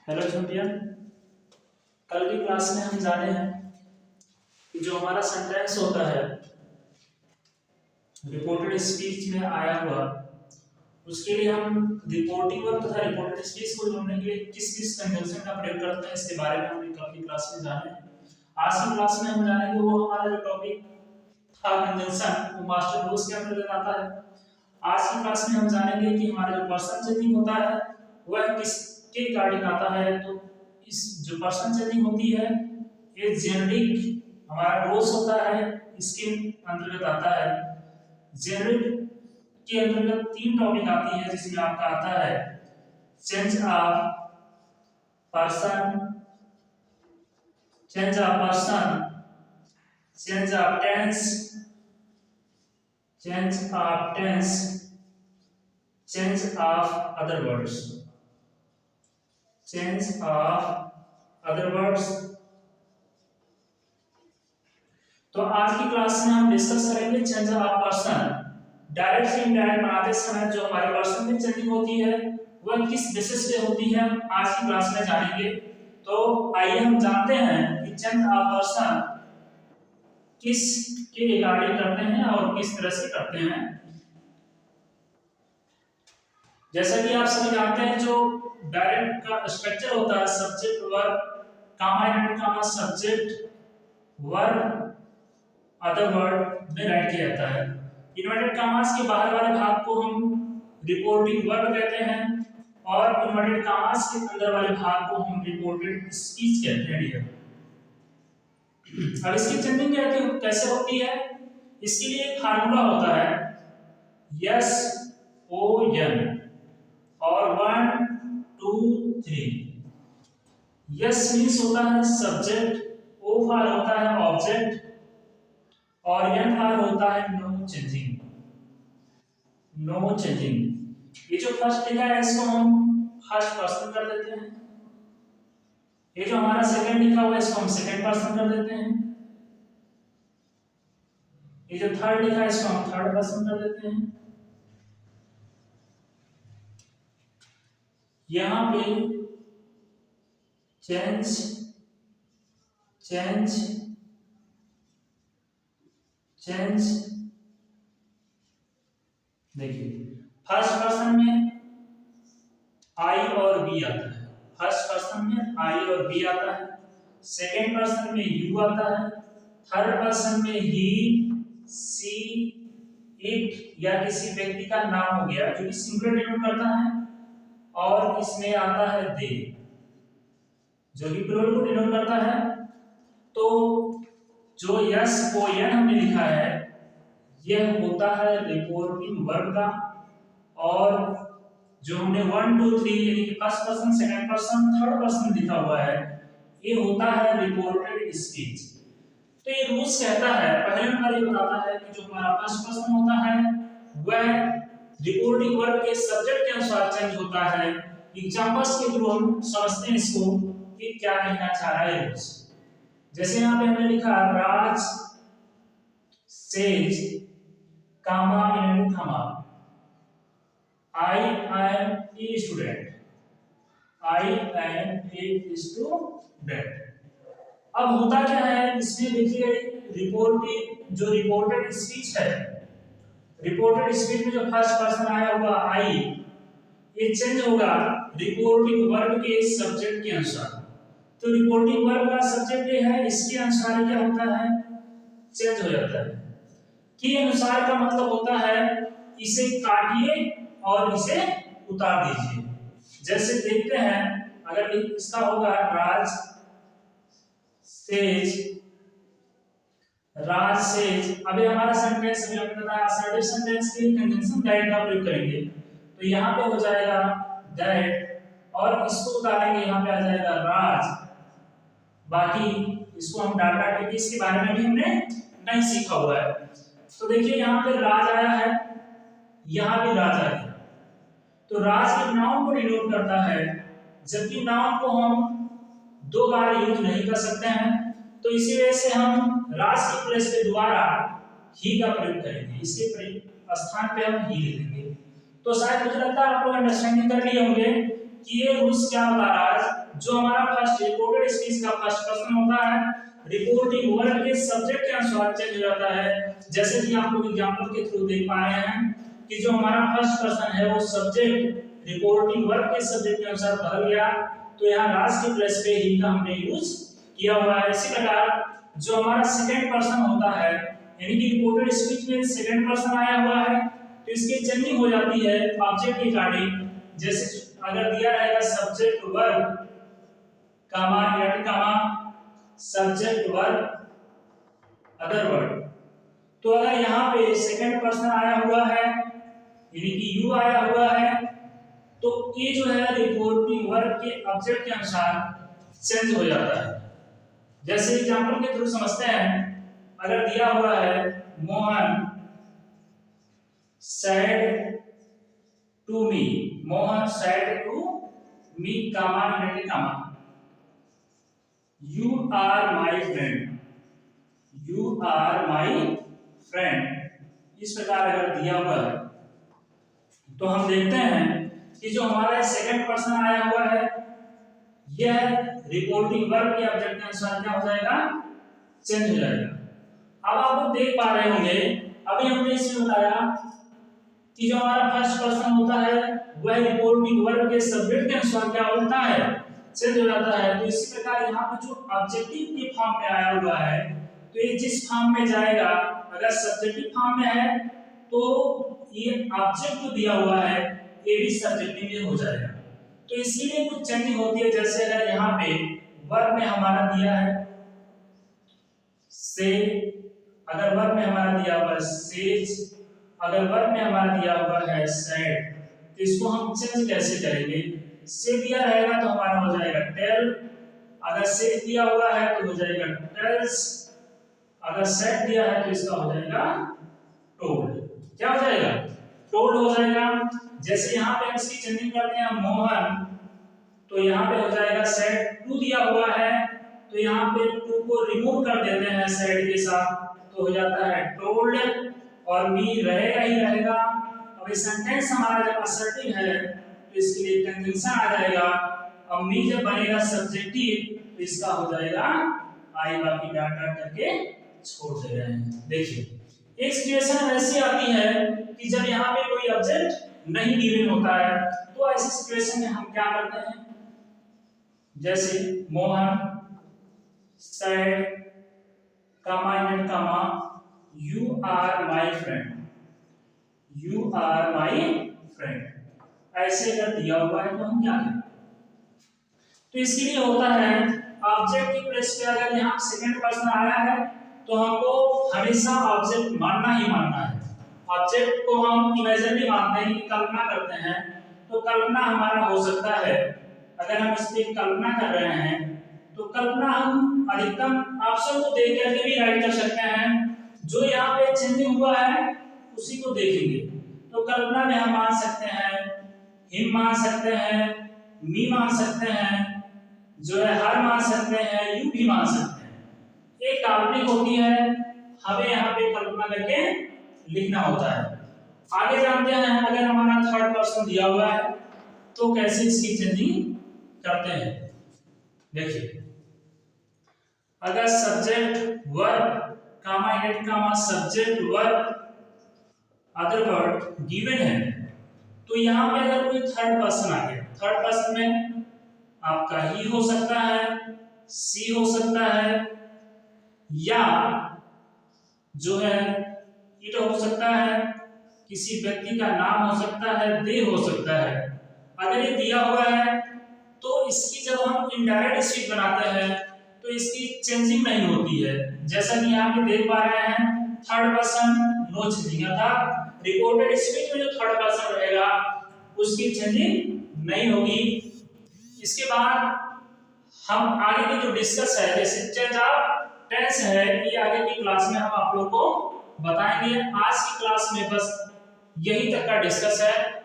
Hello champion. कल की class में हम जाने हैं कि जो हमारा सेंटेंस होता है रिपोर्टेड स्पीच में आया हुआ, उसके लिए हम रिपोर्टिंग वर्ब तथा रिपोर्टेड स्पीच को जोड़ने के लिए किस किस कंजंक्शन का प्रयोग करते हैं, इसके बारे में हमने कल की क्लास में जाने हैं। आज की क्लास में हम जानेंगे वो हमारा जो टॉपिक था कंजंक्शन, वो मास्टर रूल्स के अंतर्गत आता है। आज की क्लास में हम जानेंगे कि हमारा जो पर्सन चेंजिंग होता है वह किसके रिगार्डिंग आता है। तो इस जो पर्सन चेंजिंग होती है ये जेनेरिक हमारा रोल्स होता है, इसके अंतर्गत आता है। जेनेरिक के अंतर्गत तीन टॉपिक आती है, जिसमें आपका आता है change of person, change of person, change of tense, change of tense, change of other words, change of other words. तो आज की क्लास में हम डिस्कस करेंगे चेंज ऑफ पर्सन। डायरेक्ट से इनडायरेक्ट बनाते समय जो हमारे पर्सन में चेंजिंग होती है वह किस बेसिस पे होती है, आज की क्लास में जानेंगे। तो आइए हम जानते हैं कि चेंज ऑफ पर्सन किस के रिगार्डिंग करते हैं और किस तरह से करते हैं। जैसा कि आप सभी जानते हैं, जो डायरेक्ट का स्ट्रक्चर होता है subject verb comma inverted comma subject verb other word में राइट किया जाता है। इन्वर्टेड कामास के बाहर वाले भाग को हम रिपोर्टिंग वर्ब कहते हैं और इन्वर्टेड कामास के अंदर वाले भाग को हम रिपोर्टेड स्पीच कहते हैं। अब इसकी चेंजिंग कैसे होती है, इसके लिए एक फार्मूला होता है यस ओ एन और 1 2 3। यस मींस होता है सब्जेक्ट, ओ फॉर होता है ऑब्जेक्ट और एन फॉर होता है नो चेंजिंग, नो चेंजिंग। ये जो फर्स्ट लिखा है इसको हम फर्स्ट पर्सन कर देते हैं, ये जो हमारा सेकंड लिखा हुआ है इसको हम सेकंड पर्सन कर देते हैं, ये जो थर्ड लिखा है इसको हम थर्ड पर्सन कर देते हैं। यहां पे चेंज चेंज चेंज, देखिए फर्स्ट पर्सन में आई और बी आता है, फर्स्ट पर्सन में आई और बी आता है, सेकंड पर्सन में यू आता है, थर्ड पर्सन में ही सी इट या किसी व्यक्ति का नाम हो गया जो कि सिंगुलर डिनोट करता है, और इसमें आता है दे जो कि प्लूरल को डिनोट करता है। तो जो यस ओ एन हमने लिखा है यह होता है रिपोर्टिंग वर्ब का, और जो हमने 1 2 3 यानी कि first person second person third person लिखा हुआ है ये होता है रिपोर्टेड स्पीच। तो ये रूल्स कहता है, पहले नंबर ये बताता है कि जो हमारा फर्स्ट पर्सन होता है वह रिपोर्टिंग वर्ब के सब्जेक्ट के अनुसार चेंज होता है। एग्जांपल्स के थ्रू हम समझते हैं इसको कि क्या कहना चाह रहा है रूल्स। जैसे यहाँ पे हमने लिखा Raj says comma in comma I am a student, I am a student। अब होता क्या है इसमें, देखिए रिपोर्टेड स्पीच है, रिपोर्टेड स्पीच में जो फर्स्ट पर्सन आया होगा आई, ये चेंज होगा रिपोर्टिंग वर्ब के सब्जेक्ट के अनुसार। तो रिपोर्टिंग वर्ब का सब्जेक्ट ये है, इसके अनुसार क्या होता है चेंज हो जाता है। के अनुसार का मतलब होता है इसे काटिए और इसे उतार दीजिए। जैसे देखते हैं अगर इसका होगा राज सेज, राज सेज। अभी हमारा सेंटेंस में हमने बताया असर्टिव सेंटेंस के कंजंक्शन दैट का प्रयोग करेंगे, तो यहाँ पे हो जाएगा दैट और इसको उतारेंगे, यहाँ पे आ जाएगा राज। बाकी इसको हम डाटा टिप इसके बारे में भी हमने नहीं सीखा हुआ है। तो देखिए यहाँ पे राज आया है, यहाँ भी राज आ गया, तो राज एक नाउन को डिनोट करता है, जबकि नाउन को हम दो बार यूज नहीं कर सकते हैं, तो इसी वजह से हम राज की प्लेस पे दोबारा ही का प्रयोग करेंगे, इसके स्थान पे हम ही लिखेंगे। तो शायद मुझे लगता है आप लोग अंडरस्टैंडिंग कर लिए होंगे कि ये रूल्स क्या बता रहा है, जो हमारा फर्स्ट रिपोर्टेड स्पीच का फर्स्ट पर्सन होता है रिपोर्टिंग वर्ब के सब्जेक्ट के अनुसार चेंज हो जाता है। जैसे कि आप लोग एग्जांपल के थ्रू देख पा रहे हैं कि जो हमारा फर्स्ट पर्सन है वो सब्जेक्ट रिपोर्टिंग वर्ब के सब्जेक्ट के अनुसार बदल गया, तो यहाँ राज के प्लेस पे ही का हमने यूज किया हुआ है। इसी प्रकार जो हमारा सेकंड पर्सन होता है यानी कि रिपोर्टेड स्पीच में सेकंड पर्सन आया हुआ है तो इसकी चेंजिंग हो जाती है ऑब्जेक्ट की रिगार्डिंग। जैसे अगर दिया रहेगा subject verb comma and comma subject verb other verb, तो अगर यहाँ पे सेकंड पर्सन आया हुआ है यानी कि यू आया हुआ है तो ये जो है रिपोर्टिंग वर्ब के ऑब्जेक्ट के अनुसार चेंज हो जाता है। जैसे एग्जांपल के थ्रू समझते हैं, अगर दिया हुआ है Mohan said to me, Mohan said to me comma negative comma you are my friend, you are my friend, इस प्रकार अगर दिया हुआ है तो हम देखते हैं कि जो हमारा सेकंड पर्सन आया हुआ है यह रिपोर्टिंग वर्ब के ऑब्जेक्ट के अनुसार क्या हो जाएगा, चेंज हो जाएगा। अब आप लोग देख पा रहे होंगे अभी हमने इसमें बताया कि जो हमारा फर्स्ट पर्सन होता है वह रिपोर्टिंग वर्ब के सब्जेक्ट के अनुसार क्या होता है, चेंज हो जाता है। तो इसी प्रकार यहाँ पे जो ऑब्जेक्टिव के फॉर्म में आया हुआ है तो ये जिस फॉर्म में जाएगा, अगर सब्जेक्टिव फॉर्म में है तो ये ऑब्जेक्ट जो दिया हुआ है ये भी सब्जेक्टिव में हो जाएगा। तो इसीलिए कुछ चेंजिंग होती है। जैसे अगर यहाँ पे वर्ब में हमारा दिया है से, अगर वर्ब में हमारा दिया हुआ है सेज, अगर वर्ब में हमारा दिया हुआ है सेड, तो इसको हम चेंज कैसे करेंगे, से दिया रहेगा तो हमारा हो जाएगा टेल, अगर सेज दिया हुआ है तो हो जाएगा टेल्स, अगर सेड दिया है तो इसका हो जाएगा टोल्ड। क्या हो जाएगा, टोल्ड हो जाएगा। जैसे यहाँ पे इसकी चेंजिंग करते हैं मोहन, तो यहाँ पे हो जाएगा सेड, टू दिया हुआ है तो यहाँ पे टू को रिमूव कर देते हैं सेड के साथ तो हो जाता है टोल्ड, और मी रहेगा ही रहेगा। अब ये सेंटेंस हमारा जब असर्टिव है तो इसके लिए कंजंक्शन आ जाएगा। अब मी जब बनेगा सब्जेक्टिव तो इसका हो जाएगा आई, बाकी डाट डाट करके छोड़ दे रहे हैं। देखिए एक सिचुएशन ऐसी आती है कि जब यहाँ पे कोई ऑब्जेक्ट नहीं गिवन होता है तो ऐसी सिचुएशन में हम क्या करते हैं, जैसे Mohan said comma and comma you are my friend, you are my friend, ऐसे अगर दिया हुआ है तो हम क्या करें, तो इसके लिए होता है ऑब्जेक्ट की प्लेस पे अगर यहाँ सेकंड पर्सन आया है तो हमको हमेशा ऑब्जेक्ट मानना ही मानना है। ऑब्जेक्ट को हम इमेजिनरी मानते हैं, कल्पना करते हैं, तो कल्पना हमारा हो सकता है अगर हम इस पे कल्पना कर रहे हैं तो कल्पना हम अधिकतम ऑप्शन को देख करके भी राइट कर सकते हैं। जो यहाँ पे चेंजिंग हुआ है उसी को देखेंगे तो कल्पना में हम मान सकते हैं हिम मान सकते हैं, मी मान सकते हैं, जो है हर मान सकते हैं, यू भी मान सकते हैं। एक काल्पनिक होती है, हमें यहाँ पे कल्पना करके लिखना होता है। आगे जानते हैं अगर हमारा थर्ड पर्सन दिया हुआ है तो कैसे इसकी चेंजिंग करते हैं। देखिए अगर subject verb comma and comma subject verb other word given है तो यहाँ पे अगर कोई थर्ड पर्सन आ गया, थर्ड पर्सन में आपका ही हो सकता है, सी हो सकता है, या जो है इट हो सकता है, किसी व्यक्ति का नाम हो सकता है, दे हो सकता है। अगर ये दिया हुआ है तो इसकी जब हम इनडायरेक्ट स्पीच बनाते हैं तो इसकी चेंजिंग नहीं होती है। जैसा कि यहाँ पे देख पा रहे हैं थर्ड पर्सन नो चेंजिंग, अर्थात रिपोर्टेड स्पीच में जो थर्ड पर्सन रहेगा उसकी चेंजिंग नहीं होगी। इसके बाद हम आगे की जो डिस्कस है जैसे चेंज ऑफ टेंस है ये आगे की क्लास में हम आप लोग को बताएंगे। आज की क्लास में बस यही तक का डिस्कस है।